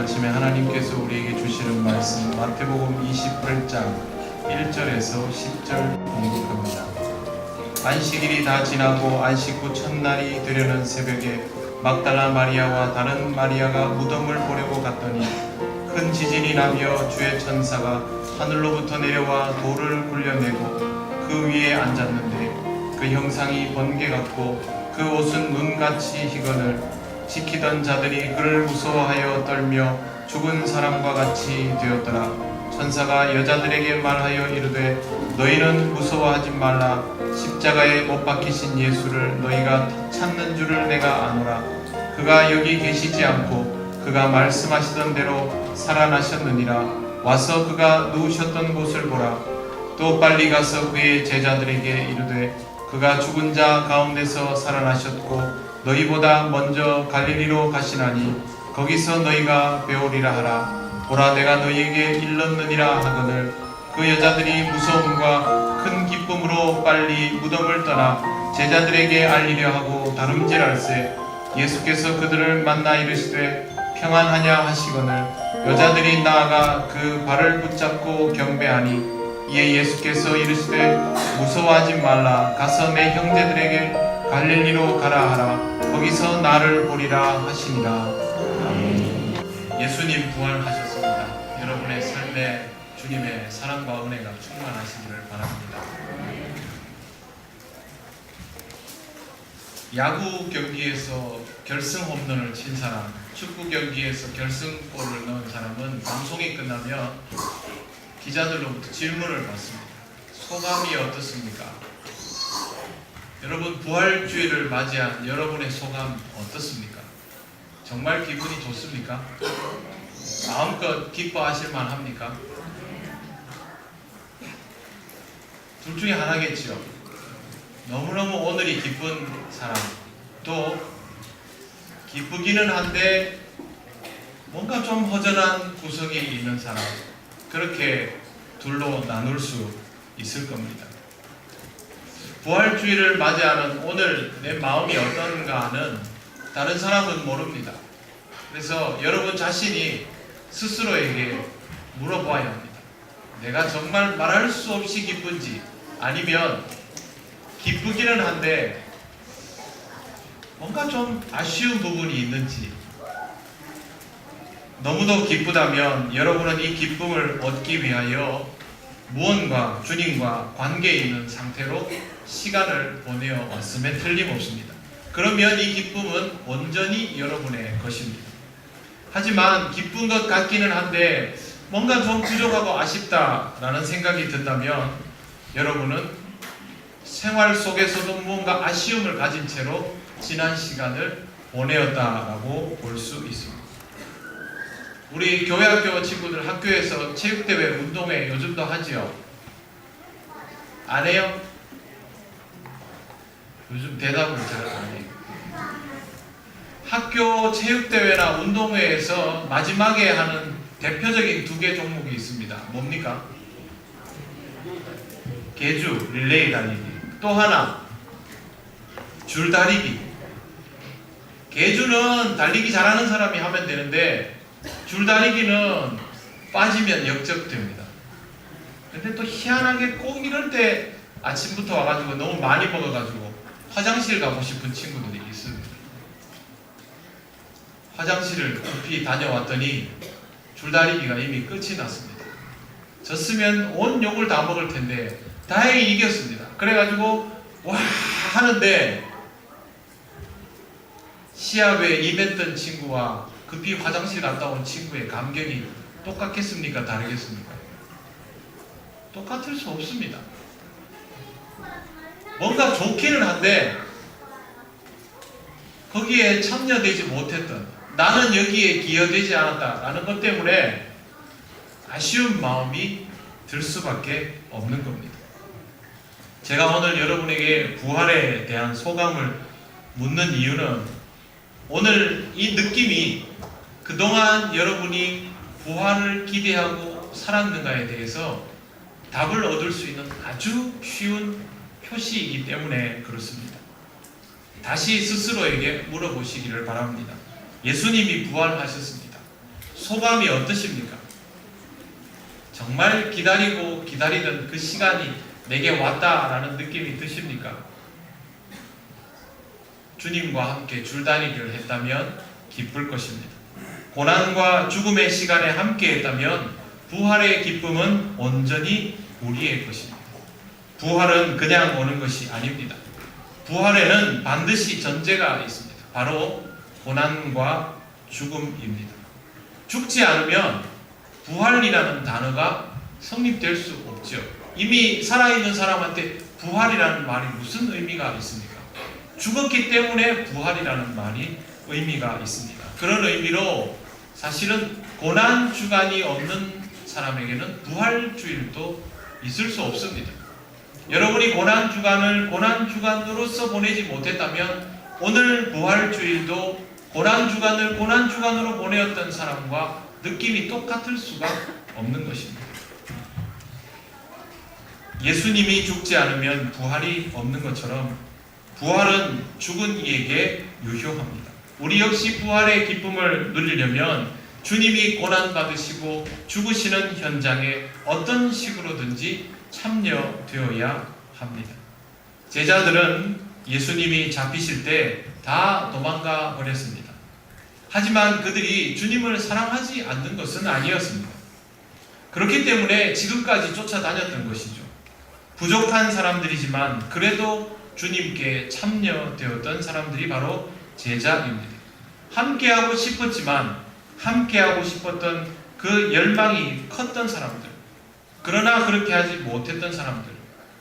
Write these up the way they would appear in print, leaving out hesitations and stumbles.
아침에 하나님께서 우리에게 주시는 말씀 마태복음 28장 1절에서 10절 공독합니다. 안식일이 다 지나고 안식 후 첫날이 되려는 새벽에 막달라 마리아와 다른 마리아가 무덤을 보려고 갔더니 큰 지진이 나며 주의 천사가 하늘로부터 내려와 돌을 굴려내고 그 위에 앉았는데 그 형상이 번개 같고 그 옷은 눈같이 희건을 지키던 자들이 그를 무서워하여 떨며 죽은 사람과 같이 되었더라. 천사가 여자들에게 말하여 이르되 너희는 무서워하지 말라. 십자가에 못 박히신 예수를 너희가 찾는 줄을 내가 아노라. 그가 여기 계시지 않고 그가 말씀하시던 대로 살아나셨느니라. 와서 그가 누우셨던 곳을 보라. 또 빨리 가서 그의 제자들에게 이르되 그가 죽은 자 가운데서 살아나셨고 너희보다 먼저 갈릴리로 가시나니 거기서 너희가 배우리라 하라. 보라 내가 너희에게 일렀느니라 하거늘 그 여자들이 무서움과 큰 기쁨으로 빨리 무덤을 떠나 제자들에게 알리려 하고 다름질할세 예수께서 그들을 만나 이르시되 평안하냐 하시거늘 여자들이 나아가 그 발을 붙잡고 경배하니 이에 예수께서 이르시되 무서워하지 말라. 가서 내 형제들에게 갈릴리로 가라 하라. 거기서 나를 보리라 하시니라. 아멘. 예수님 부활하셨습니다. 여러분의 삶에 주님의 사랑과 은혜가 충만하시기를 바랍니다. 야구 경기에서 결승 홈런을 친 사람, 축구 경기에서 결승골을 넣은 사람은 방송이 끝나면 기자들로부터 질문을 받습니다. 소감이 어떻습니까? 여러분 부활주일을 맞이한 여러분의 소감 어떻습니까? 정말 기분이 좋습니까? 마음껏 기뻐하실 만합니까? 둘 중에 하나겠지요. 너무너무 오늘이 기쁜 사람, 또 기쁘기는 한데 뭔가 좀 허전한 구석이 있는 사람, 그렇게 둘로 나눌 수 있을 겁니다. 부활주의를 맞이하는 오늘 내 마음이 어떤가는 다른 사람은 모릅니다. 그래서 여러분 자신이 스스로에게 물어보아야 합니다. 내가 정말 말할 수 없이 기쁜지, 아니면 기쁘기는 한데 뭔가 좀 아쉬운 부분이 있는지. 너무도 기쁘다면 여러분은 이 기쁨을 얻기 위하여 무언가 주님과 관계에 있는 상태로 시간을 보내어 왔음에 틀림없습니다. 그러면 이 기쁨은 온전히 여러분의 것입니다. 하지만 기쁜 것 같기는 한데 뭔가 좀 부족하고 아쉽다라는 생각이 든다면 여러분은 생활 속에서도 무언가 아쉬움을 가진 채로 지난 시간을 보내었다라고 볼 수 있습니다. 우리 교회학교 친구들 학교에서 체육대회, 운동회 요즘도 하지요? 안 해요? 요즘 대답을 잘 안 해요. 학교 체육대회나 운동회에서 마지막에 하는 대표적인 두 개 종목이 있습니다. 뭡니까? 계주, 릴레이 달리기. 또 하나, 줄다리기. 계주는 달리기 잘하는 사람이 하면 되는데 줄다리기는 빠지면 역적됩니다. 근데 또 희한하게 꼭 이럴 때 아침부터 와가지고 너무 많이 먹어가지고 화장실 가고 싶은 친구들이 있습니다. 화장실을 급히 다녀왔더니 줄다리기가 이미 끝이 났습니다. 졌으면 온 욕을 다 먹을 텐데 다행히 이겼습니다. 그래가지고 와 하는데 시합에 임했던 친구와 급히 화장실 갔다 온 친구의 감격이 똑같겠습니까? 다르겠습니까? 똑같을 수 없습니다. 뭔가 좋기는 한데 거기에 참여되지 못했던, 나는 여기에 기여되지 않았다라는 것 때문에 아쉬운 마음이 들 수밖에 없는 겁니다. 제가 오늘 여러분에게 부활에 대한 소감을 묻는 이유는 오늘 이 느낌이 그동안 여러분이 부활을 기대하고 살았는가에 대해서 답을 얻을 수 있는 아주 쉬운 표시이기 때문에 그렇습니다. 다시 스스로에게 물어보시기를 바랍니다. 예수님이 부활하셨습니다. 소감이 어떠십니까? 정말 기다리고 기다리던 그 시간이 내게 왔다라는 느낌이 드십니까? 주님과 함께 줄다니기를 했다면 기쁠 것입니다. 고난과 죽음의 시간에 함께 했다면 부활의 기쁨은 온전히 우리의 것입니다. 부활은 그냥 오는 것이 아닙니다. 부활에는 반드시 전제가 있습니다. 바로 고난과 죽음입니다. 죽지 않으면 부활이라는 단어가 성립될 수 없죠. 이미 살아있는 사람한테 부활이라는 말이 무슨 의미가 있습니까? 죽었기 때문에 부활이라는 말이 의미가 있습니다. 그런 의미로 사실은 고난 주간이 없는 사람에게는 부활주일도 있을 수 없습니다. 여러분이 고난 주간을 고난 주간으로서 보내지 못했다면 오늘 부활주일도 고난 주간을 고난 주간으로 보내었던 사람과 느낌이 똑같을 수가 없는 것입니다. 예수님이 죽지 않으면 부활이 없는 것처럼 부활은 죽은 이에게 유효합니다. 우리 역시 부활의 기쁨을 누리려면 주님이 고난받으시고 죽으시는 현장에 어떤 식으로든지 참여되어야 합니다. 제자들은 예수님이 잡히실 때 다 도망가 버렸습니다. 하지만 그들이 주님을 사랑하지 않는 것은 아니었습니다. 그렇기 때문에 지금까지 쫓아다녔던 것이죠. 부족한 사람들이지만 그래도 주님께 참여되었던 사람들이 바로 제자입니다. 함께하고 싶었지만 함께하고 싶었던 그 열망이 컸던 사람들, 그러나 그렇게 하지 못했던 사람들,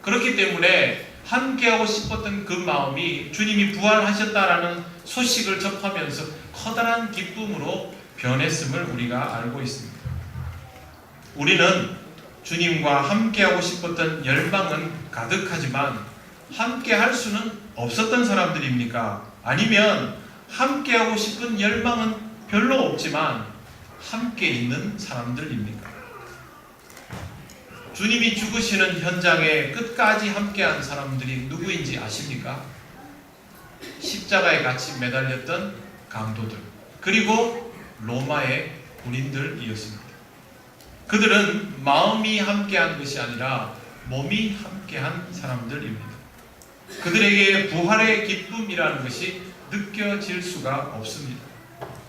그렇기 때문에 함께하고 싶었던 그 마음이 주님이 부활하셨다라는 소식을 접하면서 커다란 기쁨으로 변했음을 우리가 알고 있습니다. 우리는 주님과 함께하고 싶었던 열망은 가득하지만 함께할 수는 없었던 사람들입니까? 아니면 함께하고 싶은 열망은 별로 없지만 함께 있는 사람들입니까? 주님이 죽으시는 현장에 끝까지 함께한 사람들이 누구인지 아십니까? 십자가에 같이 매달렸던 강도들, 그리고 로마의 군인들이었습니다. 그들은 마음이 함께한 것이 아니라 몸이 함께한 사람들입니다. 그들에게 부활의 기쁨이라는 것이 느껴질 수가 없습니다.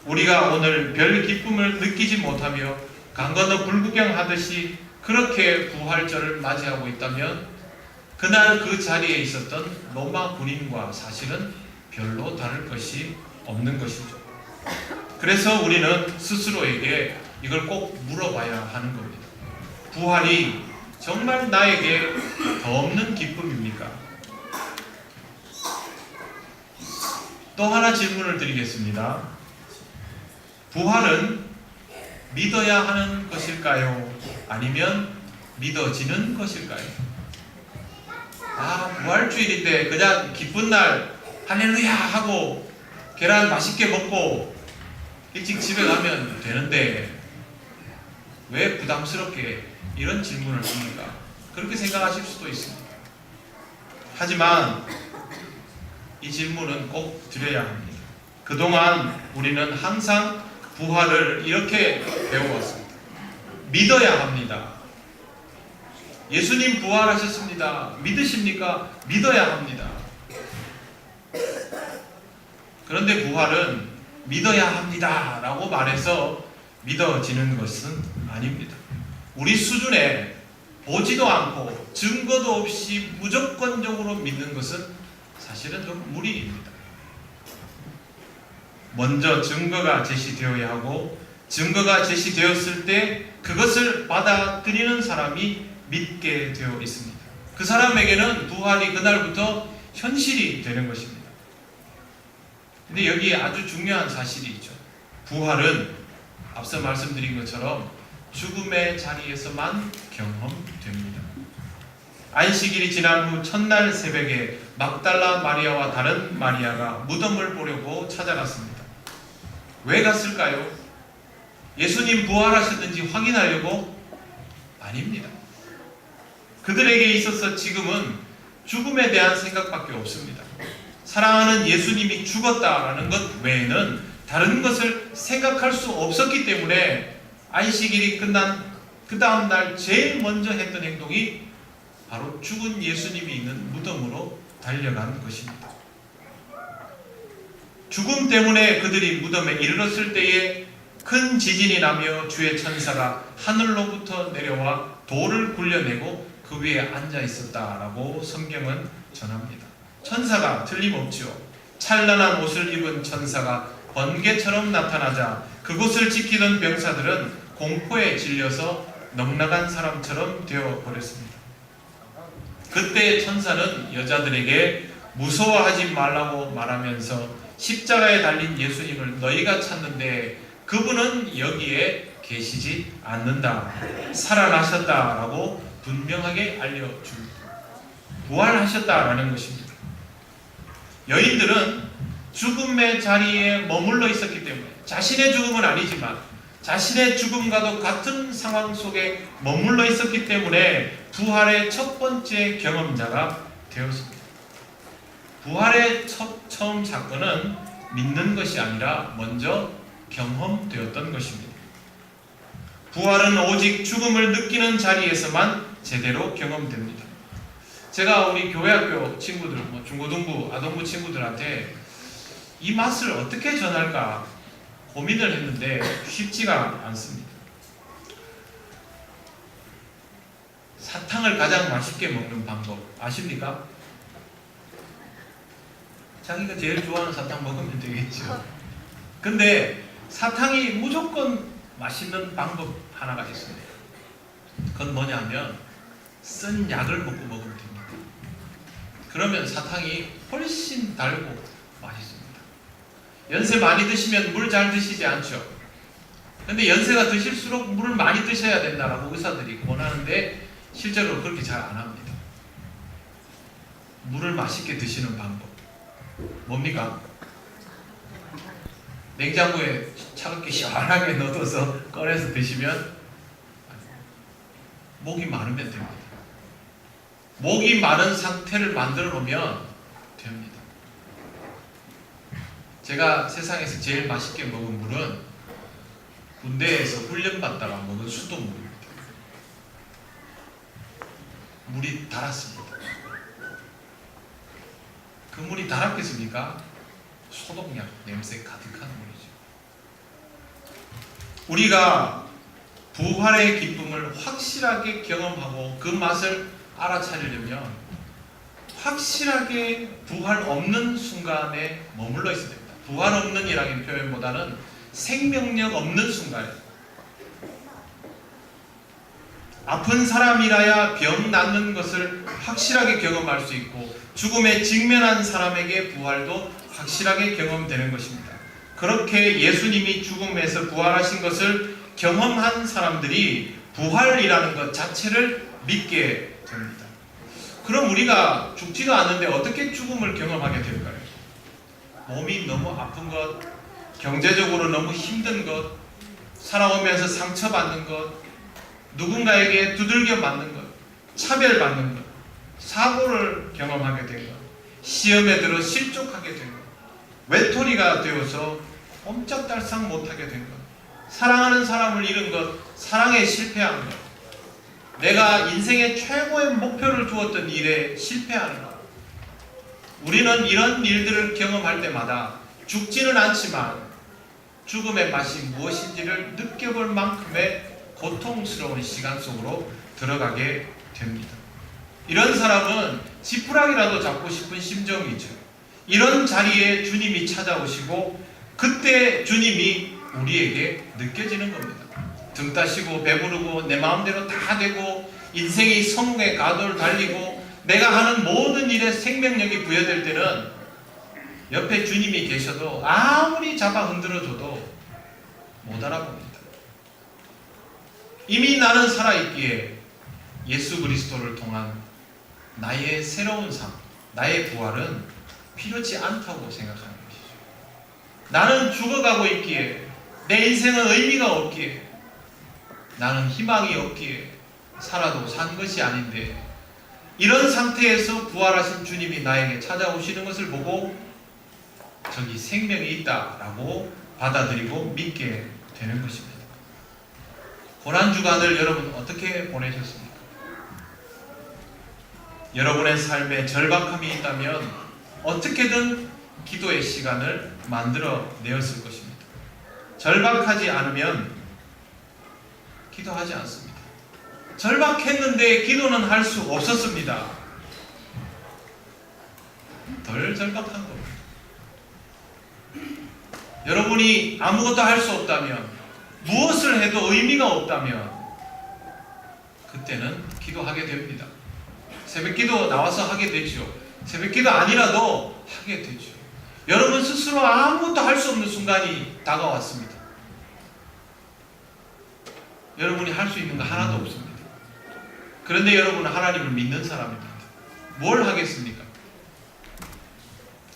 우리가 오늘 별 기쁨을 느끼지 못하며 강 건너 불구경하듯이 그렇게 부활절을 맞이하고 있다면 그날 그 자리에 있었던 로마 군인과 사실은 별로 다를 것이 없는 것이죠. 그래서 우리는 스스로에게 이걸 꼭 물어봐야 하는 겁니다. 부활이 정말 나에게 더 없는 기쁨입니까? 또 하나 질문을 드리겠습니다. 부활은 믿어야 하는 것일까요? 아니면 믿어지는 것일까요? 부활주일인데 그냥 기쁜 날 할렐루야 하고 계란 맛있게 먹고 일찍 집에 가면 되는데 왜 부담스럽게 이런 질문을 합니까? 그렇게 생각하실 수도 있습니다. 하지만 이 질문은 꼭 드려야 합니다. 그동안 우리는 항상 부활을 이렇게 배워왔습니다. 믿어야 합니다. 예수님 부활하셨습니다. 믿으십니까? 믿어야 합니다. 그런데 부활은 믿어야 합니다 라고 말해서 믿어지는 것은 아닙니다. 우리 수준에 보지도 않고 증거도 없이 무조건적으로 믿는 것은 사실은 좀 무리입니다. 먼저 증거가 제시되어야 하고 증거가 제시되었을 때 그것을 받아들이는 사람이 믿게 되어 있습니다. 그 사람에게는 부활이 그날부터 현실이 되는 것입니다. 근데 여기에 아주 중요한 사실이 있죠. 부활은 앞서 말씀드린 것처럼 죽음의 자리에서만 경험됩니다. 안식일이 지난 후 첫날 새벽에 막달라 마리아와 다른 마리아가 무덤을 보려고 찾아갔습니다. 왜 갔을까요? 예수님 부활하셨는지 확인하려고? 아닙니다. 그들에게 있어서 지금은 죽음에 대한 생각밖에 없습니다. 사랑하는 예수님이 죽었다라는 것 외에는 다른 것을 생각할 수 없었기 때문에 안식일이 끝난 그 다음 날 제일 먼저 했던 행동이 바로 죽은 예수님이 있는 무덤으로 달려간 것입니다. 죽음 때문에 그들이 무덤에 이르렀을 때에 큰 지진이 나며 주의 천사가 하늘로부터 내려와 돌을 굴려내고 그 위에 앉아 있었다라고 성경은 전합니다. 천사가 틀림없죠. 찬란한 옷을 입은 천사가 번개처럼 나타나자 그곳을 지키던 병사들은 공포에 질려서 넉나간 사람처럼 되어버렸습니다. 그때 천사는 여자들에게 무서워하지 말라고 말하면서 십자가에 달린 예수님을 너희가 찾는데 그분은 여기에 계시지 않는다. 살아나셨다라고 분명하게 알려줍니다. 부활하셨다라는 것입니다. 여인들은 죽음의 자리에 머물러 있었기 때문에 자신의 죽음은 아니지만 자신의 죽음과도 같은 상황 속에 머물러 있었기 때문에 부활의 첫 번째 경험자가 되었습니다. 부활의 처음 사건은 믿는 것이 아니라 먼저 경험되었던 것입니다. 부활은 오직 죽음을 느끼는 자리에서만 제대로 경험됩니다. 제가 우리 교회학교 친구들, 중고등부, 아동부 친구들한테 이 맛을 어떻게 전할까 고민을 했는데 쉽지가 않습니다. 사탕을 가장 맛있게 먹는 방법 아십니까? 자기가 제일 좋아하는 사탕 먹으면 되겠죠. 근데 사탕이 무조건 맛있는 방법 하나가 있습니다. 그건 뭐냐면 쓴 약을 먹고 먹으면 됩니다. 그러면 사탕이 훨씬 달고 맛있습니다. 연세 많이 드시면 물 잘 드시지 않죠. 근데 연세가 드실수록 물을 많이 드셔야 된다라고 의사들이 권하는데 실제로 그렇게 잘 안 합니다. 물을 맛있게 드시는 방법 뭡니까? 냉장고에 차갑게 시원하게 넣어서 꺼내서 드시면 목이 마르면 됩니다. 목이 마른 상태를 만들어 놓으면 됩니다. 제가 세상에서 제일 맛있게 먹은 물은 군대에서 훈련받다가 먹은 수돗물입니다. 물이 달았습니다. 그 물이 달았겠습니까? 소독약 냄새 가득한 물이죠. 우리가 부활의 기쁨을 확실하게 경험하고 그 맛을 알아차리려면 확실하게 부활 없는 순간에 머물러 있어야 됩니다. 부활 없는 이라는 표현보다는 생명력 없는 순간에 아픈 사람이라야 병 낫는 것을 확실하게 경험할 수 있고 죽음에 직면한 사람에게 부활도 확실하게 경험되는 것입니다. 그렇게 예수님이 죽음에서 부활하신 것을 경험한 사람들이 부활이라는 것 자체를 믿게 됩니다. 그럼 우리가 죽지도 않는데 어떻게 죽음을 경험하게 될까요? 몸이 너무 아픈 것, 경제적으로 너무 힘든 것, 살아오면서 상처받는 것, 누군가에게 두들겨 맞는 것, 차별받는 것, 사고를 경험하게 된 것, 시험에 들어 실족하게 된 것, 외톨이가 되어서 옴짝달싹 못하게 된 것, 사랑하는 사람을 잃은 것, 사랑에 실패한 것, 내가 인생의 최고의 목표를 두었던 일에 실패하는 것. 우리는 이런 일들을 경험할 때마다 죽지는 않지만 죽음의 맛이 무엇인지를 느껴볼 만큼의 고통스러운 시간 속으로 들어가게 됩니다. 이런 사람은 지푸라기라도 잡고 싶은 심정이죠. 이런 자리에 주님이 찾아오시고 그때 주님이 우리에게 느껴지는 겁니다. 등 따시고 배부르고 내 마음대로 다 되고 인생이 성공의 가도를 달리고 내가 하는 모든 일에 생명력이 부여될 때는 옆에 주님이 계셔도 아무리 잡아 흔들어줘도 못 알아봅니다. 이미 나는 살아있기에 예수 그리스도를 통한 나의 새로운 삶, 나의 부활은 필요치 않다고 생각하는 것이죠. 나는 죽어가고 있기에 내 인생은 의미가 없기에 나는 희망이 없기에 살아도 산 것이 아닌데 이런 상태에서 부활하신 주님이 나에게 찾아오시는 것을 보고 저기 생명이 있다라고 받아들이고 믿게 되는 것입니다. 고난주간을 여러분 어떻게 보내셨습니까? 여러분의 삶에 절박함이 있다면 어떻게든 기도의 시간을 만들어 내었을 것입니다. 절박하지 않으면 기도하지 않습니다. 절박했는데 기도는 할 수 없었습니다. 덜 절박한 겁니다. 여러분이 아무것도 할 수 없다면, 무엇을 해도 의미가 없다면 그때는 기도하게 됩니다. 새벽기도 나와서 하게 되죠. 새벽기도 아니라도 하게 되죠. 여러분 스스로 아무것도 할 수 없는 순간이 다가왔습니다. 여러분이 할 수 있는 거 하나도 없습니다. 그런데 여러분은 하나님을 믿는 사람입니다. 뭘 하겠습니까?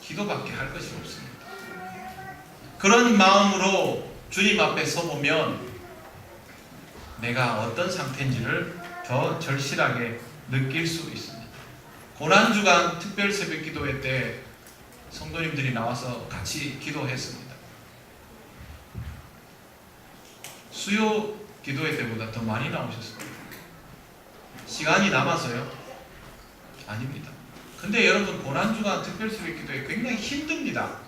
기도밖에 할 것이 없습니다. 그런 마음으로 주님 앞에 서보면 내가 어떤 상태인지를 더 절실하게 느낄 수 있습니다. 고난주간 특별 새벽 기도회 때 성도님들이 나와서 같이 기도했습니다. 수요 기도회 때보다 더 많이 나오셨습니다. 시간이 남아서요? 아닙니다. 근데 여러분 고난주간 특별 새벽 기도회 굉장히 힘듭니다.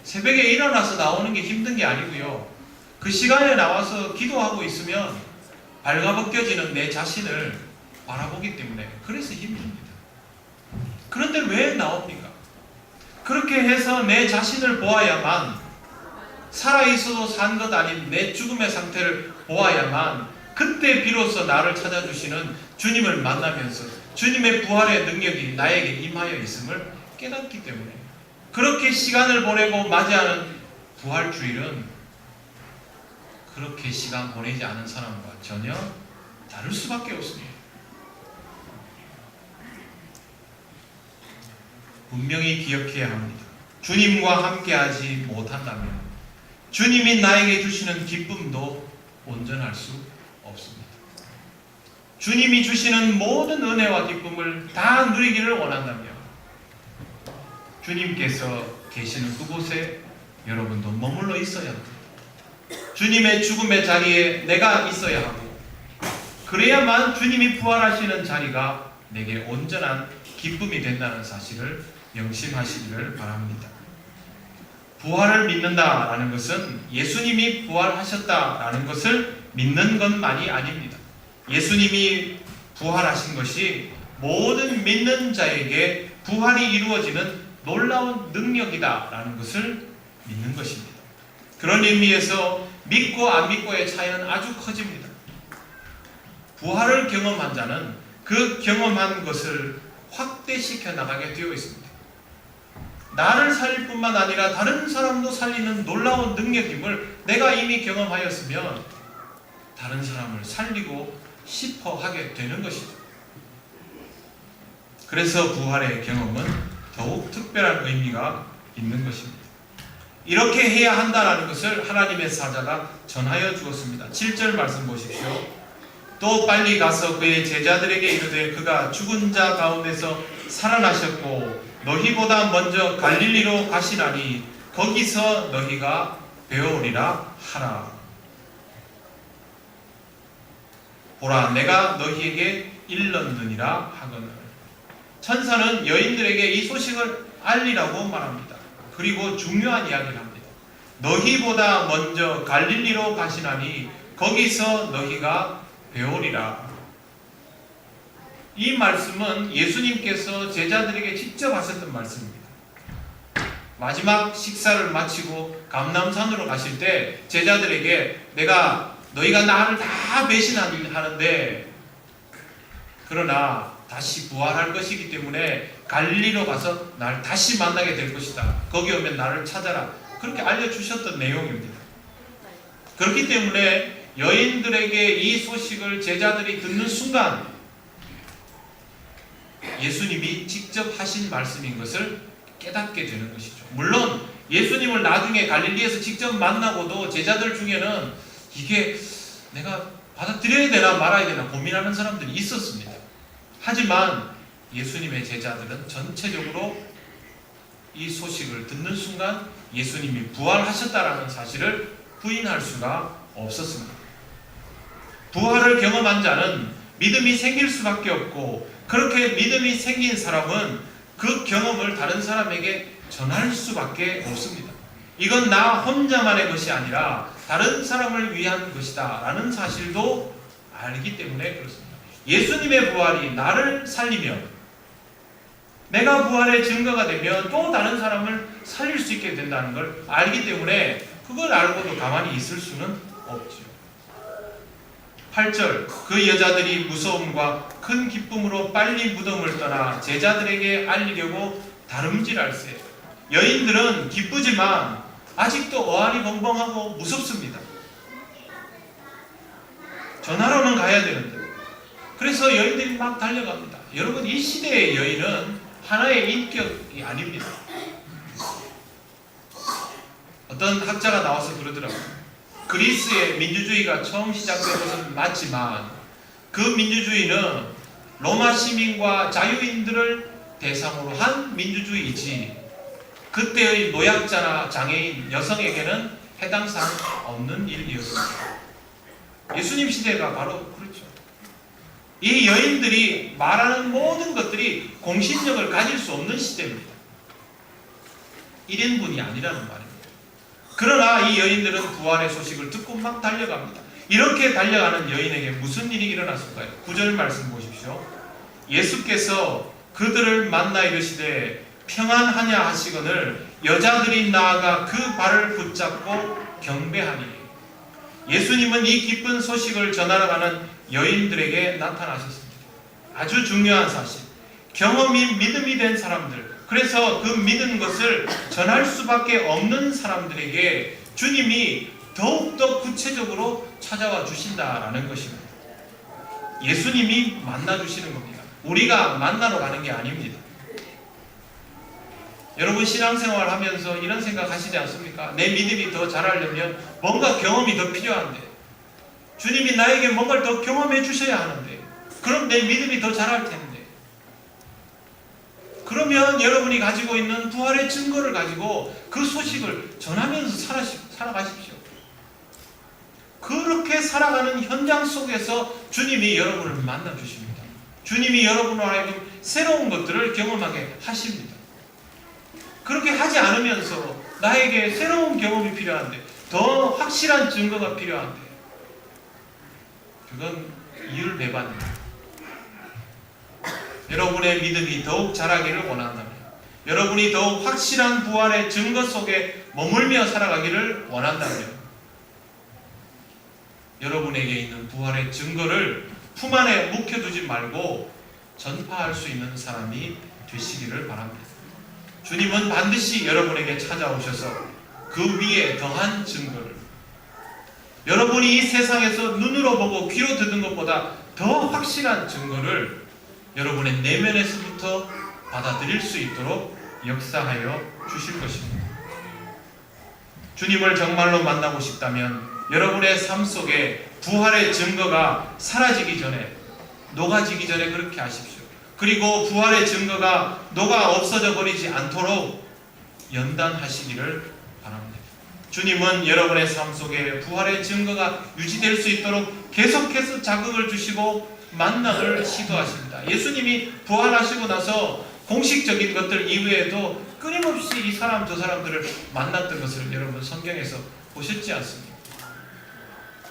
새벽에 일어나서 나오는 게 힘든 게 아니고요. 그 시간에 나와서 기도하고 있으면 발가벗겨지는 내 자신을 바라보기 때문에 그래서 힘듭니다. 그런데 왜 나옵니까? 그렇게 해서 내 자신을 보아야만, 살아있어도 산 것 아닌 내 죽음의 상태를 보아야만 그때 비로소 나를 찾아주시는 주님을 만나면서 주님의 부활의 능력이 나에게 임하여 있음을 깨닫기 때문에, 그렇게 시간을 보내고 맞이하는 부활주일은 그렇게 시간 보내지 않은 사람과 전혀 다를 수밖에 없습니다. 분명히 기억해야 합니다. 주님과 함께하지 못한다면 주님이 나에게 주시는 기쁨도 온전할 수 없습니다. 주님이 주시는 모든 은혜와 기쁨을 다 누리기를 원한다면 주님께서 계시는 그곳에 여러분도 머물러 있어야 합니다. 주님의 죽음의 자리에 내가 있어야 하고, 그래야만 주님이 부활하시는 자리가 내게 온전한 기쁨이 된다는 사실을 명심하시기를 바랍니다. 부활을 믿는다라는 것은 예수님이 부활하셨다라는 것을 믿는 것만이 아닙니다. 예수님이 부활하신 것이 모든 믿는 자에게 부활이 이루어지는 놀라운 능력이다라는 것을 믿는 것입니다. 그런 의미에서 믿고 안 믿고의 차이는 아주 커집니다. 부활을 경험한 자는 그 경험한 것을 확대시켜 나가게 되어 있습니다. 나를 살릴 뿐만 아니라 다른 사람도 살리는 놀라운 능력임을 내가 이미 경험하였으면 다른 사람을 살리고 싶어 하게 되는 것이죠. 그래서 부활의 경험은 더욱 특별한 의미가 있는 것입니다. 이렇게 해야 한다는 것을 하나님의 사자가 전하여 주었습니다. 7절 말씀 보십시오. 또 빨리 가서 그의 제자들에게 이르되 그가 죽은 자 가운데서 살아나셨고 너희보다 먼저 갈릴리로 가시나니 거기서 너희가 배우리라 하라. 보라 내가 너희에게 일렀느니라 하거늘. 천사는 여인들에게 이 소식을 알리라고 말합니다. 그리고 중요한 이야기를 합니다. 너희보다 먼저 갈릴리로 가시나니 거기서 너희가 배우리라. 이 말씀은 예수님께서 제자들에게 직접 하셨던 말씀입니다. 마지막 식사를 마치고 감람산으로 가실 때 제자들에게 너희가 나를 다 배신하는데 그러나 다시 부활할 것이기 때문에 갈릴리로 가서 나를 다시 만나게 될 것이다. 거기 오면 나를 찾아라. 그렇게 알려주셨던 내용입니다. 그렇기 때문에 여인들에게 이 소식을 제자들이 듣는 순간 예수님이 직접 하신 말씀인 것을 깨닫게 되는 것이죠. 물론 예수님을 나중에 갈릴리에서 직접 만나고도 제자들 중에는 이게 내가 받아들여야 되나 말아야 되나 고민하는 사람들이 있었습니다. 하지만 예수님의 제자들은 전체적으로 이 소식을 듣는 순간 예수님이 부활하셨다라는 사실을 부인할 수가 없었습니다. 부활을 경험한 자는 믿음이 생길 수밖에 없고, 그렇게 믿음이 생긴 사람은 그 경험을 다른 사람에게 전할 수밖에 없습니다. 이건 나 혼자만의 것이 아니라 다른 사람을 위한 것이다 라는 사실도 알기 때문에 그렇습니다. 예수님의 부활이 나를 살리면, 내가 부활의 증거가 되면 또 다른 사람을 살릴 수 있게 된다는 걸 알기 때문에 그걸 알고도 가만히 있을 수는 없죠. 8절, 그 여자들이 무서움과 큰 기쁨으로 빨리 무덤을 떠나 제자들에게 알리려고 다름질할세. 여인들은 기쁘지만 아직도 어안이 벙벙하고 무섭습니다. 전하러는 가야 되는데. 그래서 여인들이 막 달려갑니다. 여러분, 이 시대의 여인은 하나의 인격이 아닙니다. 어떤 학자가 나와서 그러더라고요. 그리스의 민주주의가 처음 시작된 것은 맞지만 그 민주주의는 로마 시민과 자유인들을 대상으로 한 민주주의이지 그때의 노약자나 장애인, 여성에게는 해당 사항 없는 일이었습니다. 예수님 시대가 바로 그렇죠. 이 여인들이 말하는 모든 것들이 공신력을 가질 수 없는 시대입니다. 1인분이 아니라는 말입니다. 그러나 이 여인들은 부활의 소식을 듣고 막 달려갑니다. 이렇게 달려가는 여인에게 무슨 일이 일어났을까요? 9절 말씀 보십시오. 예수께서 그들을 만나 이르시되 평안하냐 하시거늘 여자들이 나아가 그 발을 붙잡고 경배하니. 예수님은 이 기쁜 소식을 전하러 가는 여인들에게 나타나셨습니다. 아주 중요한 사실, 경험이 믿음이 된 사람들, 그래서 그 믿은 것을 전할 수밖에 없는 사람들에게 주님이 더욱더 구체적으로 찾아와 주신다라는 것입니다. 예수님이 만나 주시는 겁니다. 우리가 만나러 가는 게 아닙니다. 여러분, 신앙생활 하면서 이런 생각 하시지 않습니까? 내 믿음이 더 자라려면 뭔가 경험이 더 필요한데, 주님이 나에게 뭔가를 더 경험해 주셔야 하는데, 그럼 내 믿음이 더 자랄 텐데, 그러면 여러분이 가지고 있는 부활의 증거를 가지고 그 소식을 전하면서 살아가십시오. 그렇게 살아가는 현장 속에서 주님이 여러분을 만나 주십니다. 주님이 여러분으로 하여금 새로운 것들을 경험하게 하십니다. 그렇게 하지 않으면서 나에게 새로운 경험이 필요한데, 더 확실한 증거가 필요한데, 그건 이율배반입니다. 여러분의 믿음이 더욱 자라기를 원한다면, 여러분이 더욱 확실한 부활의 증거 속에 머물며 살아가기를 원한다면, 여러분에게 있는 부활의 증거를 품 안에 묵혀두지 말고 전파할 수 있는 사람이 되시기를 바랍니다. 주님은 반드시 여러분에게 찾아오셔서 그 위에 더한 증거를, 여러분이 이 세상에서 눈으로 보고 귀로 듣는 것보다 더 확실한 증거를 여러분의 내면에서부터 받아들일 수 있도록 역사하여 주실 것입니다. 주님을 정말로 만나고 싶다면 여러분의 삶 속에 부활의 증거가 사라지기 전에, 녹아지기 전에 그렇게 하십시오. 그리고 부활의 증거가 녹아 없어져 버리지 않도록 연단하시기를 바랍니다. 주님은 여러분의 삶 속에 부활의 증거가 유지될 수 있도록 계속해서 자극을 주시고 만남을 시도하십니다. 예수님이 부활하시고 나서 공식적인 것들 이외에도 끊임없이 이 사람 저 사람들을 만났던 것을 여러분 성경에서 보셨지 않습니까?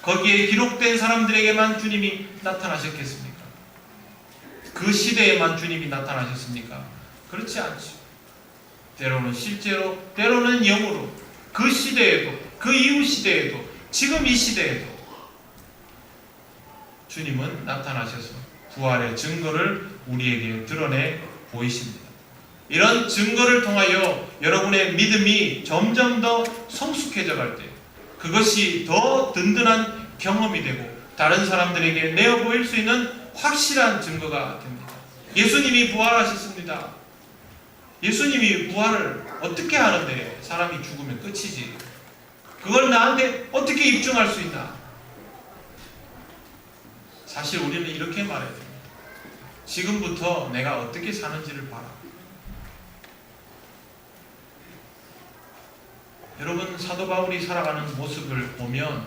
거기에 기록된 사람들에게만 주님이 나타나셨겠습니까? 그 시대에만 주님이 나타나셨습니까? 그렇지 않죠. 때로는 실제로, 때로는 영으로, 그 시대에도, 그 이후 시대에도, 지금 이 시대에도 주님은 나타나셔서 부활의 증거를 우리에게 드러내 보이십니다. 이런 증거를 통하여 여러분의 믿음이 점점 더 성숙해져 갈 때, 그것이 더 든든한 경험이 되고 다른 사람들에게 내어 보일 수 있는 확실한 증거가 됩니다. 예수님이 부활하셨습니다. 예수님이 부활을 어떻게 하는데 사람이 죽으면 끝이지. 그걸 나한테 어떻게 입증할 수 있나? 사실 우리는 이렇게 말해야 됩니다. 지금부터 내가 어떻게 사는지를 봐라. 여러분, 사도 바울이 살아가는 모습을 보면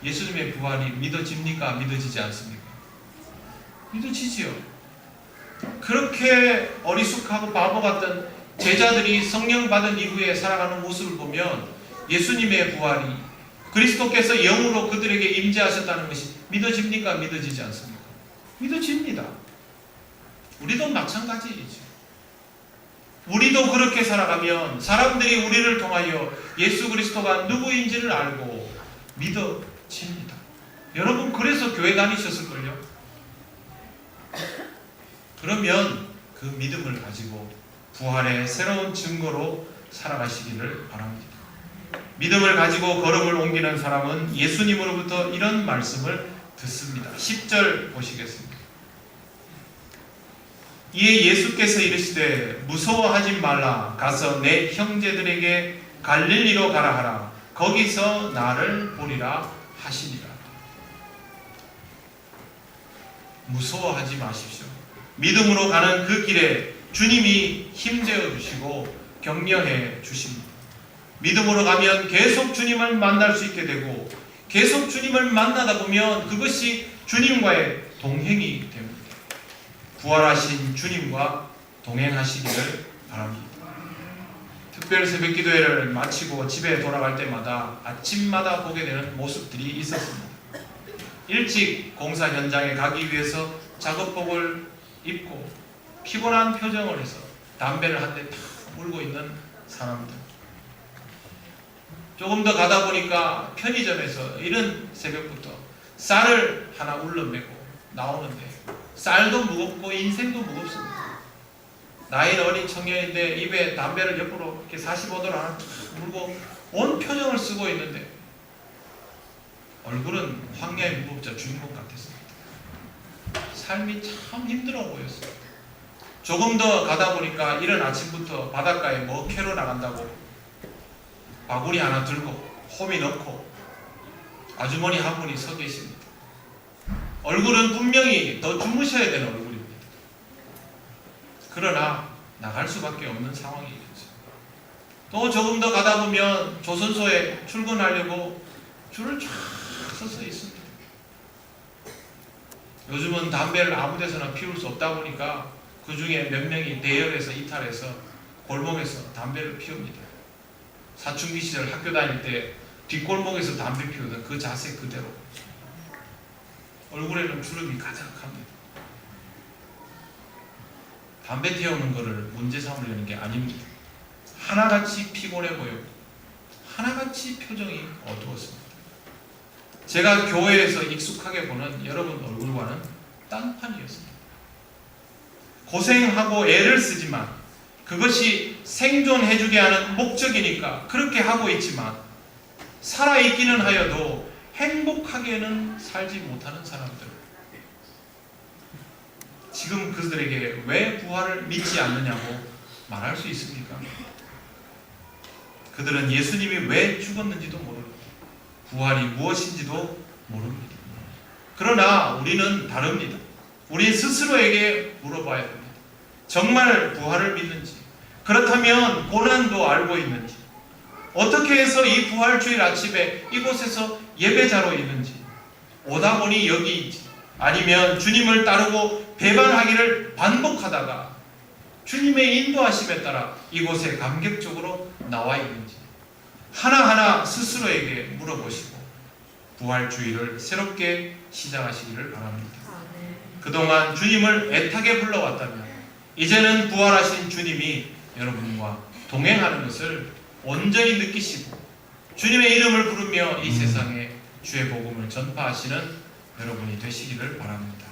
예수님의 부활이 믿어집니까? 믿어지지 않습니까? 믿어지지요. 그렇게 어리숙하고 바보 같던 제자들이 성령 받은 이후에 살아가는 모습을 보면 예수님의 부활이, 그리스도께서 영으로 그들에게 임재하셨다는 것이 믿어집니까? 믿어지지 않습니까? 믿어집니다. 우리도 마찬가지이죠. 우리도 그렇게 살아가면 사람들이 우리를 통하여 예수 그리스도가 누구인지를 알고 믿어집니다. 여러분, 그래서 교회 다니셨을걸요? 그러면 그 믿음을 가지고 부활의 새로운 증거로 살아가시기를 바랍니다. 믿음을 가지고 걸음을 옮기는 사람은 예수님으로부터 이런 말씀을 듣습니다. 10절 보시겠습니다. 이에 예수께서 이르시되 무서워하지 말라. 가서 내 형제들에게 갈릴리로 가라 하라. 거기서 나를 보리라 하시니라. 무서워하지 마십시오. 믿음으로 가는 그 길에 주님이 힘되어 주시고 격려해 주십니다. 믿음으로 가면 계속 주님을 만날 수 있게 되고, 계속 주님을 만나다 보면 그것이 주님과의 동행이 됩니다. 부활하신 주님과 동행하시기를 바랍니다. 특별 새벽 기도회를 마치고 집에 돌아갈 때마다 아침마다 보게 되는 모습들이 있었습니다. 일찍 공사 현장에 가기 위해서 작업복을 입고 피곤한 표정을 해서 담배를 한 대 탁 물고 있는 사람들. 조금 더 가다 보니까 편의점에서 이른 새벽부터 쌀을 하나 울러매고 나오는데, 쌀도 무겁고 인생도 무겁습니다. 나이는 어린 청년인데 입에 담배를 옆으로 이렇게 45도로 하나 탁 물고 온 표정을 쓰고 있는데 얼굴은 황야의 무법자 주인공 같았습니다. 삶이 참 힘들어 보였어요. 조금 더 가다 보니까 이른 아침부터 바닷가에 뭐 캐러 나간다고 바구니 하나 들고 호미 넣고 아주머니 한 분이 서 계십니다. 얼굴은 분명히 더 주무셔야 되는 얼굴입니다. 그러나 나갈 수밖에 없는 상황이겠죠. 또 조금 더 가다 보면 조선소에 출근하려고 줄을 쫙 서서 있습니다. 요즘은 담배를 아무 데서나 피울 수 없다 보니까 그 중에 몇 명이 대열에서 이탈해서 골목에서 담배를 피웁니다. 사춘기 시절 학교 다닐 때 뒷골목에서 담배 피우던 그 자세 그대로. 얼굴에는 주름이 가득합니다. 담배 태우는 것을 문제 삼으려는 게 아닙니다. 하나같이 피곤해 보였고 하나같이 표정이 어두웠습니다. 제가 교회에서 익숙하게 보는 여러분 얼굴과는 딴판이었습니다. 고생하고 애를 쓰지만 그것이 생존해주게 하는 목적이니까 그렇게 하고 있지만 살아있기는 하여도 행복하게는 살지 못하는 사람들, 지금 그들에게 왜 부활을 믿지 않느냐고 말할 수 있습니까? 그들은 예수님이 왜 죽었는지도 모릅니다. 부활이 무엇인지도 모릅니다. 그러나 우리는 다릅니다. 우리 스스로에게 물어봐야 합니다. 정말 부활을 믿는지, 그렇다면 고난도 알고 있는지, 어떻게 해서 이 부활주일 아침에 이곳에서 예배자로 있는지, 오다 보니 여기 있지, 아니면 주님을 따르고 배반하기를 반복하다가 주님의 인도하심에 따라 이곳에 감격적으로 나와 있는지 하나하나 스스로에게 물어보시고 부활주의를 새롭게 시작하시기를 바랍니다. 그동안 주님을 애타게 불러왔다면 이제는 부활하신 주님이 여러분과 동행하는 것을 온전히 느끼시고 주님의 이름을 부르며 이 세상에 주의 복음을 전파하시는 여러분이 되시기를 바랍니다.